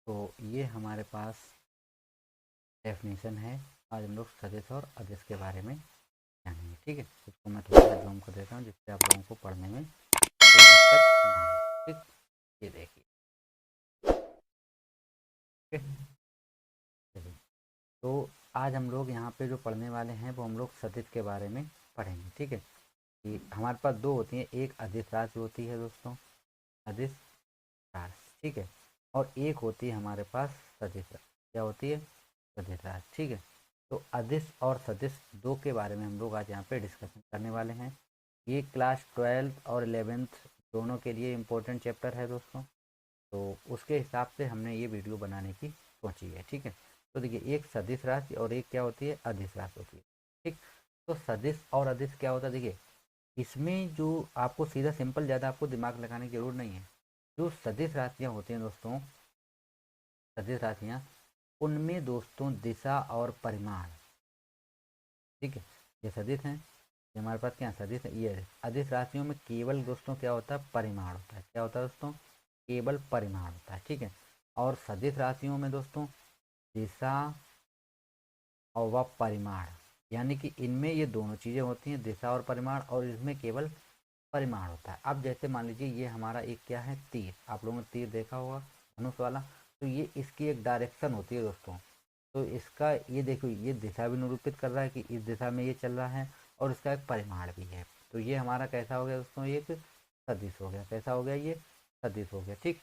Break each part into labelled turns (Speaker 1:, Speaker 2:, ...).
Speaker 1: तो ये हमारे पास डेफिनेशन है। आज हम लोग सदिश और अदिश के बारे में जानेंगे। ठीक है, इसको मैं थोड़ा सा जूम कर देता हूँ जिससे आप लोगों को पढ़ने में कोई दिक्कत ना हो। ठीक, ये देखिए। ठीक है, चलिए। तो आज हम लोग यहाँ पे जो पढ़ने वाले हैं वो हम लोग सदिश के बारे में पढ़ेंगे। ठीक है, कि हमारे पास दो होती हैं, एक अदिश राशि होती है दोस्तों, अदिश राशि। ठीक है, और एक होती है हमारे पास सदिश राशि। क्या होती है? सदिश राशि। ठीक है, तो अदिश और सदिश दो के बारे में हम लोग आज यहाँ पे डिस्कशन करने वाले हैं। ये क्लास 12th और 11th दोनों के लिए इम्पोर्टेंट चैप्टर है दोस्तों। तो उसके हिसाब से हमने ये वीडियो बनाने की सोची है। ठीक है, तो देखिए, एक सदिश राशि और एक क्या होती है? अदिश राशि होती है। ठीक, तो सदिश और अदिश क्या होता है? देखिए, इसमें जो आपको सीधा सिंपल, ज़्यादा आपको दिमाग लगाने की जरूरत नहीं है। जो सदिश राशियाँ होती हैं दोस्तों, सदिश राशियाँ, उनमें दोस्तों दिशा और परिमाण, ठीक है, ये सदिश हैं, ये हमारे पास क्या सदिश है, ये अदिश राशियों में केवल दोस्तों क्या होता है? परिमाण होता है। क्या होता है दोस्तों? केवल परिमाण होता है। ठीक है, और सदिश राशियों में दोस्तों दिशा और व परिमाण, यानी कि इनमें ये दोनों चीज़ें होती हैं, दिशा और परिमाण, और इसमें केवल परिमाण होता है। अब जैसे मान लीजिए ये हमारा एक क्या है? तीर। आप लोगों ने तीर देखा होगा, धनुष वाला। तो ये इसकी एक डायरेक्शन होती है दोस्तों। तो इसका ये देखो, ये दिशा भी निरूपित कर रहा है कि इस दिशा में ये चल रहा है, और इसका एक परिमाण भी है। तो ये हमारा कैसा हो गया दोस्तों? एक सदिश हो गया। कैसा हो गया? ये सदिश हो गया। ठीक,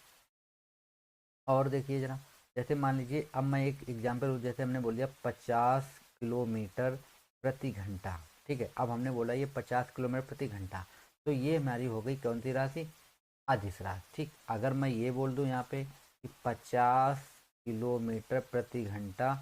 Speaker 1: और देखिए जरा, जैसे मान लीजिए, अब मैं एक एग्जाम्पल, जैसे हमने बोल दिया 50 किलोमीटर प्रति घंटा। ठीक है, अब हमने बोला ये 50 किलोमीटर प्रति घंटा, तो ये हमारी हो गई कौन सी राशि? अदिश राशि। ठीक, अगर मैं ये बोल दूं यहाँ पे कि 50 किलोमीटर प्रति घंटा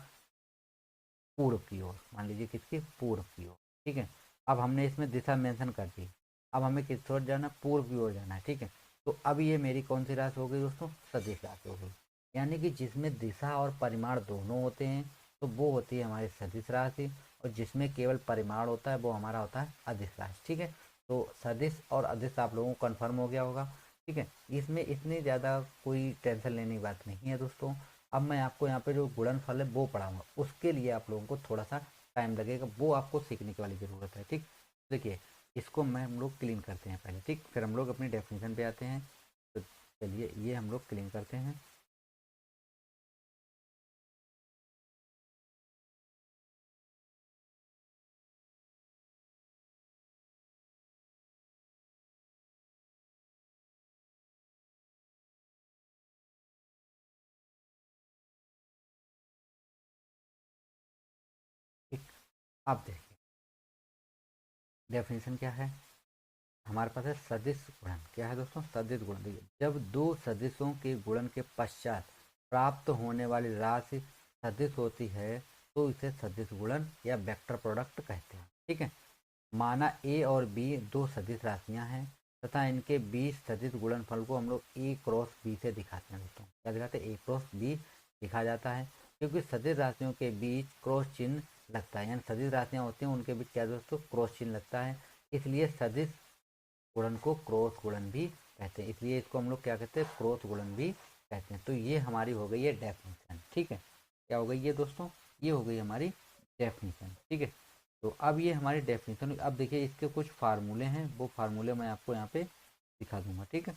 Speaker 1: पूर्व की ओर, मान लीजिए किसकी? पूर्व की ओर। ठीक है, अब हमने इसमें दिशा मेंशन कर दी। अब हमें किस ओर जाना? पूर्व की ओर जाना है। ठीक है, तो अब ये मेरी कौन सी राशि हो गई दोस्तों? सदिश राशि हो गई। यानी कि जिसमें दिशा और परिमाण दोनों होते हैं, तो वो होती है हमारी सदिश राशि, और जिसमें केवल परिमाण होता है वो हमारा होता है अदिश राशि। ठीक है, तो सदिश और अदिश आप लोगों को कन्फर्म हो गया होगा। ठीक है, इसमें इतनी ज़्यादा कोई टेंशन लेने की बात नहीं है दोस्तों। अब मैं आपको यहाँ पे जो गुणनफल है वो पढ़ाऊंगा, उसके लिए आप लोगों को थोड़ा सा टाइम लगेगा, वो आपको सीखने की वाली ज़रूरत है। ठीक, देखिए, इसको मैं हम लोग क्लीन करते हैं पहले। ठीक, फिर हम लोग अपनी डेफिनेशन पे आते हैं। तो चलिए, ये हम लोग क्लीन करते हैं। ठीक, अब देखिए, डेफिनेशन क्या है हमारे पास? है सदिश गुणन। क्या है दोस्तों? सदिश गुणन। देखिए, जब दो सदिशों के गुणन के पश्चात प्राप्त होने वाली राशि सदिश होती है, तो इसे सदिश गुणन या वेक्टर प्रोडक्ट कहते हैं। ठीक है, माना ए और बी दो सदिश राशियां हैं, तथा इनके बीच सदिश गुणनफल को हम लोग ए क्रॉस बी से दिखाते हैं दोस्तों। क्या दिखाते हैं? ए क्रॉस बी लिखा जाता है, क्योंकि सदिश राशियों के बीच क्रॉस चिन्ह लगता है, यानी सदिश राशियां होती हैं उनके बीच क्या दोस्तों? क्रॉस चिन्ह लगता है। इसलिए सदिश गुणन को क्रॉस गुणन भी कहते हैं, इसलिए इसको हम लोग क्या कहते हैं? क्रॉस गुणन भी कहते हैं। तो ये हमारी हो गई है डेफिनेशन। ठीक है, क्या हो गई ये दोस्तों? ये हो गई हमारी डेफिनेशन। ठीक है, तो अब ये हमारी डेफिनेशन। अब देखिए, इसके कुछ फार्मूले हैं, वो फार्मूले मैं आपको यहाँ पे दिखा दूंगा। ठीक है,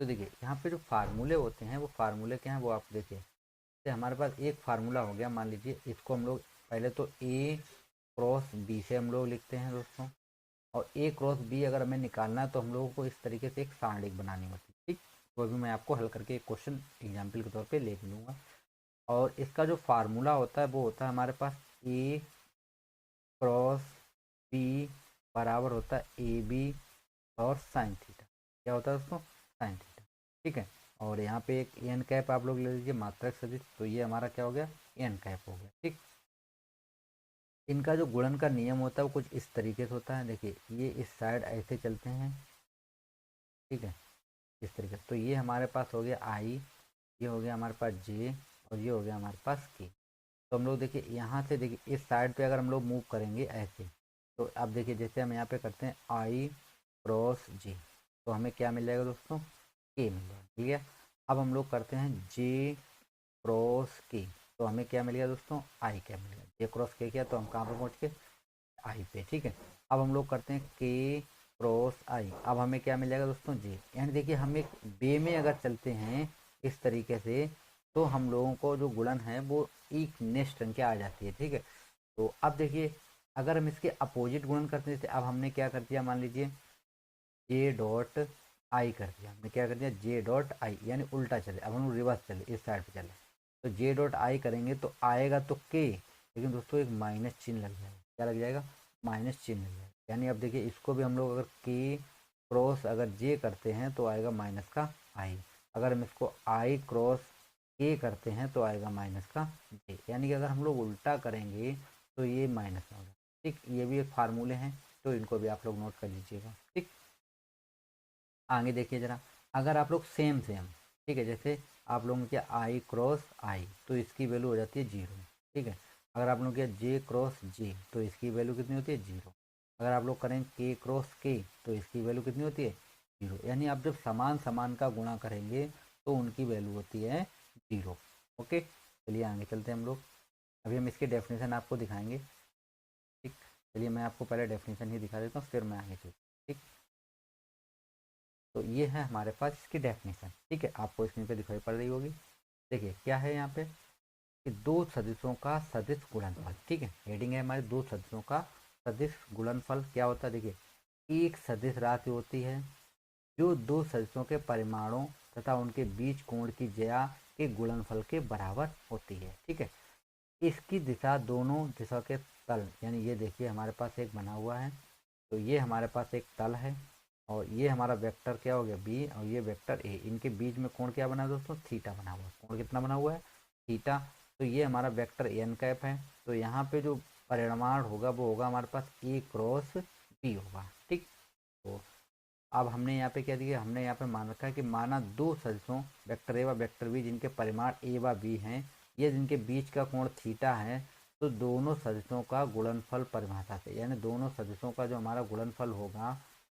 Speaker 1: तो देखिए, यहाँ पे जो फार्मूले होते हैं वो फार्मूले क्या हैं वो आप देखिए। जैसे हमारे पास एक फार्मूला हो गया, मान लीजिए इसको हम लोग पहले तो ए क्रॉस बी से हम लोग लिखते हैं दोस्तों, और ए क्रॉस बी अगर हमें निकालना है तो हम लोगों को इस तरीके से एक सारणिक बनानी होती है। ठीक, तो अभी मैं आपको हल करके एक क्वेश्चन एग्जाम्पल के तौर पे लिख लूँगा। और इसका जो फार्मूला होता है वो होता है हमारे पास ए क्रॉस बी बराबर होता है ए बी और साइन थीटा। क्या होता है दोस्तों? Sine theta. ठीक है, और यहाँ पे एक एन कैप आप लोग ले लीजिए, मात्रक सदिश, तो ये हमारा क्या हो गया? एन कैप हो गया। ठीक, इनका जो गुणन का नियम होता है वो कुछ इस तरीके से होता है। देखिए, ये इस साइड ऐसे चलते हैं। ठीक है, इस तरीके से। तो ये हमारे पास हो गया आई, ये हो गया हमारे पास जे, और ये हो गया हमारे पास के। तो हम लोग देखिए, यहाँ से देखिए इस साइड पे अगर हम लोग मूव करेंगे ऐसे, तो अब देखिए जैसे हम यहाँ पे करते हैं आई क्रॉस जे, तो हमें क्या मिल जाएगा दोस्तों? के मिल जाएगा। ठीक है, अब हम लोग करते हैं जे क्रॉस के, तो हमें क्या मिल गया दोस्तों, आई क्या मिल गया। जे क्रॉस के किया तो हम कहाँ पे पहुँच के, आई पे। ठीक है, अब हम लोग करते हैं के क्रॉस आई। अब हमें क्या मिल जाएगा दोस्तों, जे। यानी देखिए हम एक बे में अगर चलते हैं इस तरीके से, तो हम लोगों को जो गुणन है वो एक नेक्स्ट रंग के आ जाती है। ठीक है, तो अब देखिए अगर हम इसके अपोजिट गुणन करते हैं, जैसे अब हमने क्या कर दिया, मान लीजिए जे डॉट आई कर दिया, हमने क्या कर दिया, जे डॉट आई, यानी उल्टा चले, अब हम रिवर्स चले, इस साइड पे चले, तो जे डॉट आई करेंगे तो आएगा तो के, लेकिन दोस्तों एक माइनस चिन्ह लग जाएगा। क्या लग जाएगा, माइनस चिन्ह लग जाएगा। यानी अब देखिए इसको भी हम लोग अगर के क्रॉस अगर जे करते हैं तो आएगा माइनस का आई, अगर हम इसको आई क्रॉस के करते हैं तो आएगा माइनस का जे। यानी कि अगर हम लोग उल्टा करेंगे तो ये माइनस में होगा। ठीक, ये भी एक फार्मूले हैं, तो इनको भी आप लोग नोट कर लीजिएगा। ठीक, आगे देखिए जरा, अगर आप लोग सेम सेम, ठीक है, जैसे आप लोगों ने किया आई क्रॉस आई तो इसकी वैल्यू हो जाती है जीरो। ठीक है, अगर आप लोग किया जे क्रॉस जे तो इसकी वैल्यू कितनी होती है, जीरो। अगर आप लोग करें के क्रॉस के तो इसकी वैल्यू कितनी होती है, जीरो। यानी आप जब समान समान का गुणा करेंगे तो उनकी वैल्यू होती है जीरो। ओके, चलिए आगे चलते हैं हम लोग। अभी हम इसके डेफिनेशन आपको दिखाएंगे। ठीक, चलिए मैं आपको पहले डेफिनेशन ही दिखा देता हूँ, फिर मैं आगे चलता हूँ। ठीक, तो ये है हमारे पास इसकी डेफिनेशन। ठीक है, आपको स्क्रीन पे दिखाई पड़ रही होगी। देखिए क्या है यहाँ पे कि दो सदिशों का सदिश गुणनफल। ठीक है, हेडिंग है हमारे दो सदिशों का सदिश गुणनफल। क्या होता है, देखिए एक सदिश राशि होती है जो दो सदिशों के परिमाणों तथा उनके बीच कोण की ज्या के गुणनफल के बराबर होती है। ठीक है, इसकी दिशा दोनों दिशा के तल, यानी ये देखिए हमारे पास एक बना हुआ है, तो ये हमारे पास एक तल है और ये हमारा वेक्टर क्या हो गया बी और ये वेक्टर ए, इनके बीच में कोण क्या बना है दोस्तों, थीटा बना हुआ है। कोण कितना बना हुआ है, थीटा। तो ये हमारा वेक्टर एन कैप है, तो यहाँ पे जो परिमाण होगा वो होगा हमारे पास ए क्रॉस बी होगा। ठीक, तो अब हमने यहाँ पे क्या दिया, हमने यहाँ पे मान रखा है कि माना दो सदिशों वेक्टर ए व वेक्टर बी जिनके परिमाण ए व बी हैं, ये जिनके बीच का कोण थीटा है, तो दोनों सदिशों का गुणनफल परिभाषा से, यानी दोनों सदिशों का जो हमारा गुणनफल होगा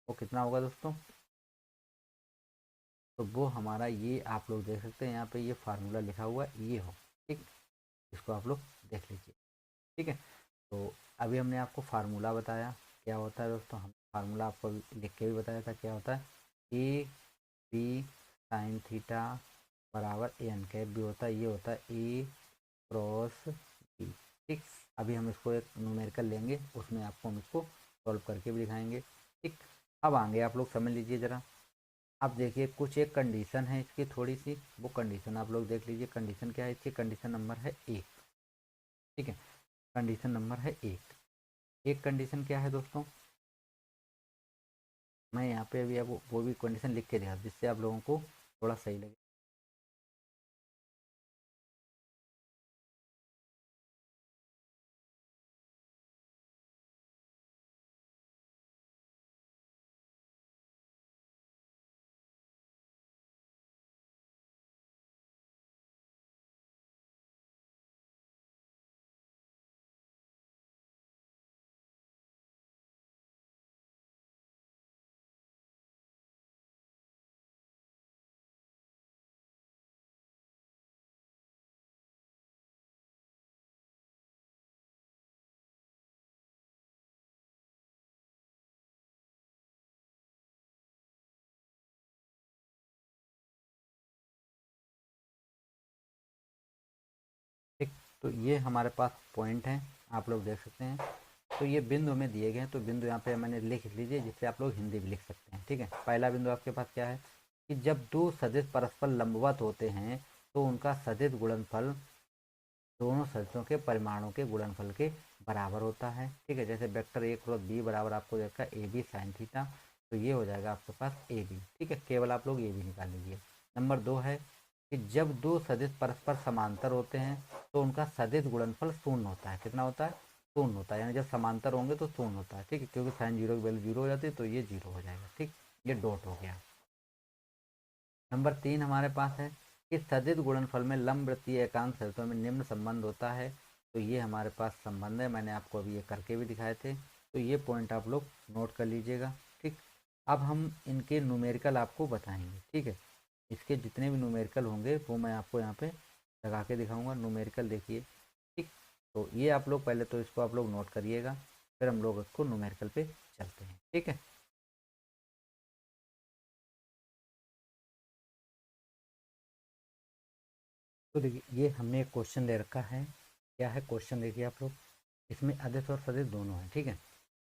Speaker 1: वो कितना होगा दोस्तों, तो वो हमारा ये आप लोग देख सकते हैं यहाँ पे ये फार्मूला लिखा हुआ है, ये हो। ठीक, इसको आप लोग देख लीजिए। ठीक है, तो अभी हमने आपको फार्मूला बताया क्या होता है दोस्तों, हम फार्मूला आपको लिख के भी बताया था क्या होता है, ए बी साइन थीटा बराबर ए एन कैप भी होता है, ये होता है ए क्रॉस बी। ठीक, अभी हम इसको एक न्यूमेरिकल लेंगे, उसमें आपको हम इसको सॉल्व करके भी दिखाएंगे। ठीक, अब आगे आप लोग समझ लीजिए ज़रा। अब देखिए कुछ एक कंडीशन है इसकी थोड़ी सी, वो कंडीशन आप लोग देख लीजिए। कंडीशन क्या है इसकी, कंडीशन नंबर है एक। ठीक है, कंडीशन नंबर है एक। एक कंडीशन क्या है दोस्तों, मैं यहाँ पे अभी आपको वो भी कंडीशन लिख के दिया जिससे आप लोगों को थोड़ा सही लगे। ठीक, तो ये हमारे पास पॉइंट हैं, आप लोग देख सकते हैं। तो ये बिंदु हमें दिए गए हैं, तो बिंदु यहाँ पे मैंने लिख लीजिए जिससे आप लोग हिंदी भी लिख सकते हैं। ठीक है, पहला बिंदु आपके पास क्या है कि जब दो सदिश परस्पर लंबवत होते हैं तो उनका सदिश गुणनफल दोनों सदिशों के परिमाणों के गुणनफल के बराबर होता है। ठीक है, जैसे वेक्टर ए क्रॉस बी बराबर आपको देखा ए बी साइन थीटा, तो ये हो जाएगा आपके पास ए बी। ठीक है, केवल आप लोग ए बी निकाल लीजिए। नंबर दो है कि जब दो सदिश परस्पर समांतर होते हैं तो उनका सदिश गुणनफल शून्य होता है। कितना होता है, शून्य होता है, यानी जब समांतर होंगे तो शून्य होता है। ठीक है, क्योंकि साइन जीरो की वैल्यू जीरो हो जाती है तो ये जीरो हो जाएगा। ठीक, ये डॉट हो गया। नंबर तीन हमारे पास है कि सदिश गुणनफल में लंब वृत्तीय एकांक शर्तों में निम्न संबंध होता है, तो ये हमारे पास संबंध है, मैंने आपको अभी ये करके भी दिखाए थे, तो ये पॉइंट आप लोग नोट कर लीजिएगा। ठीक, अब हम इनके न्यूमेरिकल आपको बताएंगे। ठीक है, इसके जितने भी न्यूमेरिकल होंगे वो मैं आपको यहाँ पे लगा के दिखाऊंगा न्यूमेरिकल, देखिए। ठीक, तो ये आप लोग पहले तो इसको आप लोग नोट करिएगा, फिर हम लोग इसको न्यूमेरिकल पे चलते हैं। ठीक है, तो देखिए ये हमने एक क्वेश्चन ले रखा है। क्या है क्वेश्चन, देखिए आप लोग, इसमें अदिश और सदिश दोनों हैं। ठीक है,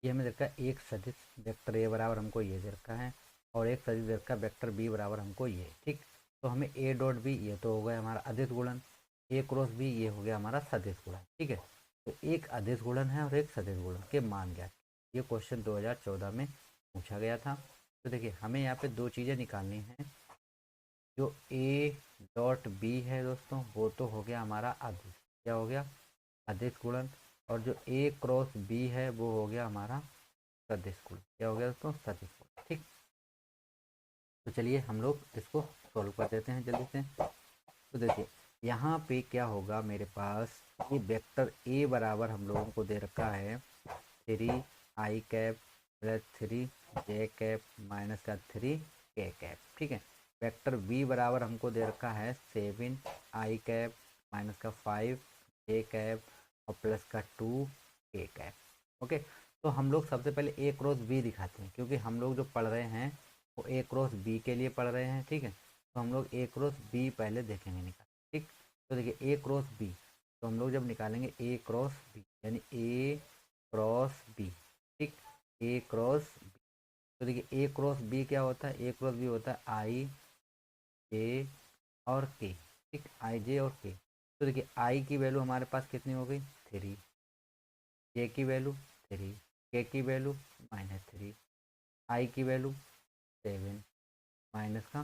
Speaker 1: ये हमें दे रखा है एक सदिश वेक्टर ए बराबर हमको ये दे रखा है, और एक सदिश दे रखा है वेक्टर बी बराबर हमको ये। ठीक, तो हमें ए डॉट बी, ये तो हो गया हमारा अदिश गुणन, ए क्रॉस बी ये हो गया हमारा सदिश गुणन। ठीक है, तो एक अदिश गुणन है और एक सदिश गुणन के मान ज्ञात। ये क्वेश्चन 2014 में पूछा गया था। तो देखिए हमें यहाँ पे दो चीज़ें निकालनी हैं। जो ए डॉट बी है दोस्तों, वो तो हो गया हमारा अदिश, क्या हो गया, अदिश गुणन। और जो ए क्रॉस बी है वो हो गया हमारा सदिश गुणन, क्या हो गया दोस्तों, सदिश गुणन। ठीक, तो चलिए हम लोग इसको सॉल्व कर देते हैं जल्दी से। तो देखिए यहाँ पे क्या होगा, मेरे पास ये वेक्टर ए बराबर हम लोगों को दे रखा है 3 i cap plus 3 j cap minus का 3 k कैप। ठीक है, वेक्टर बी बराबर हमको दे रखा है 7 i कैप माइनस का 5 j कैप और प्लस का 2 k कैप। ओके, तो हम लोग सबसे पहले ए क्रॉस बी दिखाते हैं, क्योंकि हम लोग जो पढ़ रहे हैं वो ए क्रॉस बी के लिए पढ़ रहे हैं। ठीक है, तो हम लोग ए क्रॉस बी पहले देखेंगे निकाल। ठीक, तो देखिए ए क्रॉस बी, तो हम लोग जब निकालेंगे ए क्रॉस बी यानी ए क्रॉस बी। ठीक, ए क्रॉस बी, तो देखिए ए क्रॉस बी क्या होता है, ए क्रॉस बी होता है आई जे और के। ठीक, आई जे और के, तो देखिए आई की वैल्यू हमारे पास कितनी हो गई 3, जे की वैल्यू 3, के की वैल्यू -3, आई की वैल्यू 7 माइनस का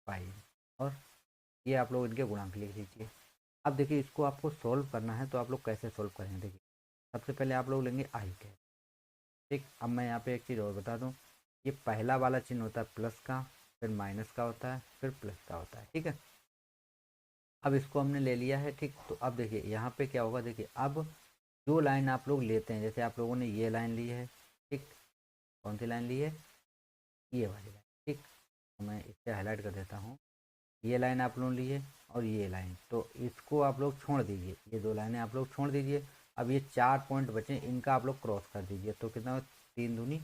Speaker 1: 5, और ये आप लोग इनके गुणांक लिख लीजिए। अब देखिए इसको आपको सोल्व करना है, तो आप लोग कैसे सोल्व करेंगे, देखिए सबसे पहले आप लोग लेंगे आई कैप। ठीक, अब मैं यहाँ पे एक चीज़ और बता दूँ, ये पहला वाला चिन्ह होता है प्लस का, फिर माइनस का होता है, फिर प्लस का होता है। ठीक है, अब इसको हमने ले लिया है। ठीक, तो अब देखिए यहाँ पे क्या होगा, देखिए अब जो लाइन आप लोग लेते हैं, जैसे आप लोगों ने ये लाइन ली है। ठीक, कौन सी लाइन ली है, ये वाली लाइन। ठीक, तो मैं इसे हाईलाइट कर देता हूँ, ये लाइन आप लोग ली है और ये लाइन, तो इसको आप लोग छोड़ दीजिए, ये दो लाइनें आप लोग छोड़ दीजिए। अब ये 4 पॉइंट बचे, इनका आप लोग क्रॉस कर दीजिए, तो कितना हो, 3 दूनी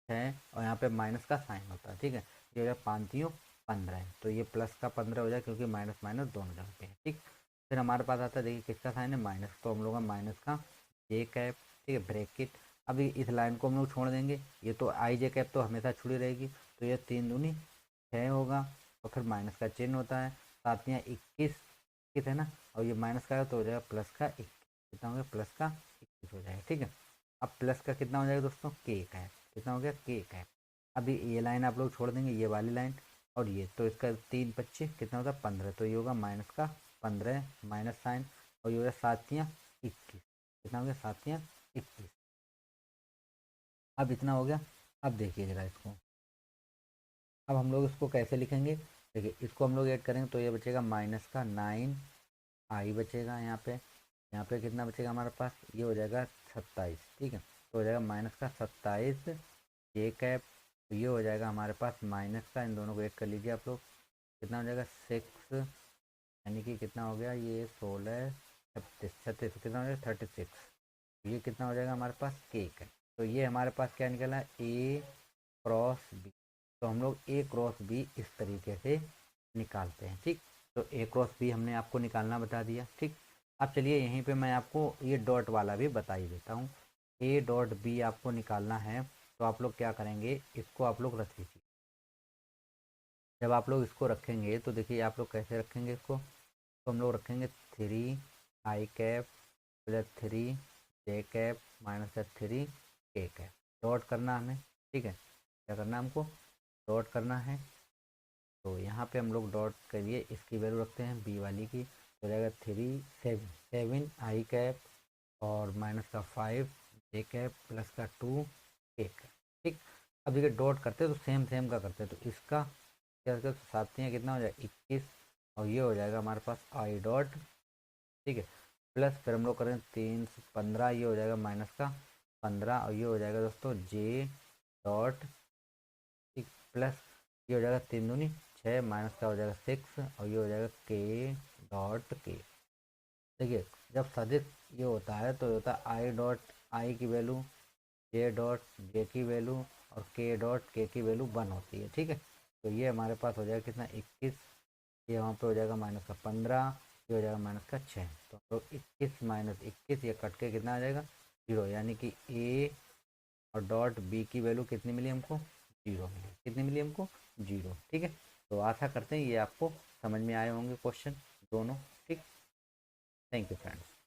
Speaker 1: 6, और यहाँ पे माइनस का साइन होता है। ठीक है, ये हो जाए 5 3 15 है, तो ये प्लस का 15 हो जाए, क्योंकि माइनस माइनस दोनों जगह पे है। ठीक, फिर हमारे पास आता है, देखिए किसका साइन है, माइनस, तो हम लोग का माइनस का जे कैप। ठीक है, ब्रैकेट। अभी इस लाइन को हम लोग छोड़ देंगे, ये तो आई जे कैप तो हमेशा छुड़ी रहेगी, तो ये 3 दूनी 6 होगा, और फिर माइनस का चिन्ह होता है, 7 या 21 21 है ना, और ये माइनस का है तो हो जाएगा प्लस का 21, कितना हो गया, प्लस का 21 हो जाएगा। ठीक है, अब प्लस का कितना हो जाएगा दोस्तों, के का है, कितना हो गया, के का है। अभी ये लाइन आप लोग छोड़ देंगे, ये वाली लाइन और ये, तो इसका 3 25 कितना होता है 15, तो ये होगा माइनस का 15 माइनस साइन, और ये हो गया 7 या 21, कितना हो गया 7 या 21। अब इतना हो गया। अब देखिए जरा इसको, अब हम लोग इसको कैसे लिखेंगे, देखिए इसको हम लोग ऐड करेंगे तो ये बचेगा माइनस का 9 आई बचेगा यहाँ पे कितना बचेगा हमारे पास, ये हो जाएगा 27। ठीक है, तो हो जाएगा माइनस का 27 जे कैप, तो ये हो जाएगा हमारे पास माइनस का, इन दोनों को ऐड कर लीजिए आप लोग, कितना हो जाएगा 6, यानी कि कितना हो गया ये 16 36 36, कितना हो जाएगा 36, ये कितना हो जाएगा हमारे पास केक है। तो ये हमारे पास क्या निकला है, ए क्रॉस बी। तो हम लोग ए क्रॉस बी इस तरीके से निकालते हैं। ठीक, तो ए क्रॉस बी हमने आपको निकालना बता दिया। ठीक, अब चलिए यहीं पे मैं आपको ये डॉट वाला भी बता ही देता हूँ। ए डॉट बी आपको निकालना है, तो आप लोग क्या करेंगे, इसको आप लोग रख लीजिए। जब आप लोग इसको रखेंगे तो देखिए आप लोग कैसे रखेंगे इसको, तो हम लोग रखेंगे 3 i cap plus 3 j cap minus का 3 k कैप, डॉट करना हमें। ठीक है, क्या करना है हमको, डॉट करना है। तो यहाँ पे हम लोग डॉट करिए, इसकी वैल्यू रखते हैं बी वाली की, तो हो जाएगा 7 i कैप और माइनस का 5 j कैप प्लस का 2 k कैप। ठीक, अब देखिए डॉट करते हैं तो सेम सेम का करते हैं, तो इसका क्या करते हैं, तो 7 कितना हो जाएगा 21, और ये हो जाएगा हमारे पास आई डॉट। ठीक है, प्लस फिर हम लोग करें 3 से 15, ये हो जाएगा माइनस का 15, और ये हो जाएगा दोस्तों जे डॉट। ठीक, प्लस ये हो जाएगा 3 दूनी 6 माइनस का हो जाएगा 6, और ये हो जाएगा के डॉट के। देखिए जब सदिश ये होता है तो ये होता है आई डॉट आई की वैल्यू, जे डॉट जे की वैल्यू और के डॉट के की वैल्यू 1 होती है। ठीक है, तो ये हमारे पास हो जाएगा कितना 21, ये वहाँ पे हो जाएगा माइनस का 15, ये हो जाएगा माइनस का 6। तो 21 माइनस 21 ये कट के कितना आ जाएगा 0, यानी कि ए और डॉट बी की वैल्यू कितनी मिली हमको 0 मिली। कितनी मिली हमको 0। ठीक है, तो आशा करते हैं ये आपको समझ में आए होंगे क्वेश्चन दोनों। ठीक, थैंक यू फ्रेंड्स।